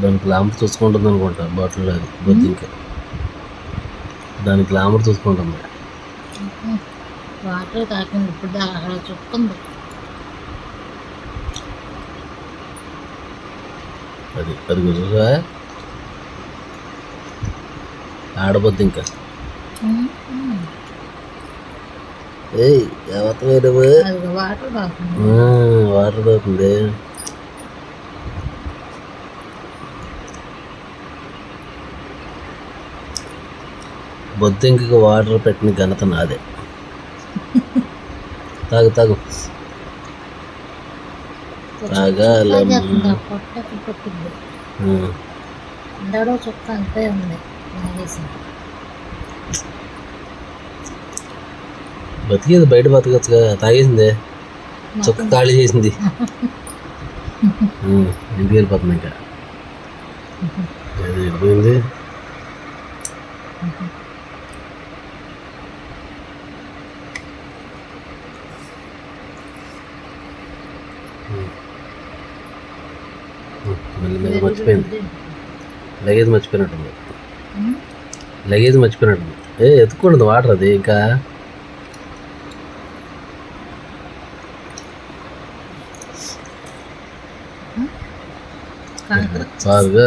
దానికి గ్లామర్ చూసుకుంటుంది అనుకుంటా బాటిల్ అది బొద్దింక దానికి గ్లామర్ చూసుకుంటుంది. వాటర్ తాకింది ఇప్పుడు అక్కడ చుక్కుంది. అది అది చూసా ఆడబొద్దు ఇంకా వాటర్ తాగుతుంది. వాటర్ తాగుతుంది. బొద్దింకకి వాటర్ పెట్టిన ఘనత నాదే. తాగు తాగు తాగాలమ్మా. చుక్క అంతే ఉంది. బతికేది బయట బతకచ్చుగా. తాగేసిందే చుక్క ఖాళీ చేసింది. ఇంటికి వెళ్ళిపోతుంది ఇంకా. అది వెళ్ళిపోయింది. మళ్ళీ మీద మర్చిపోయింది. లగేజ్ మర్చిపోయినట్టుంది. ఎత్తుకుంటుంది వాటర్ అది ఇంకా. బాగా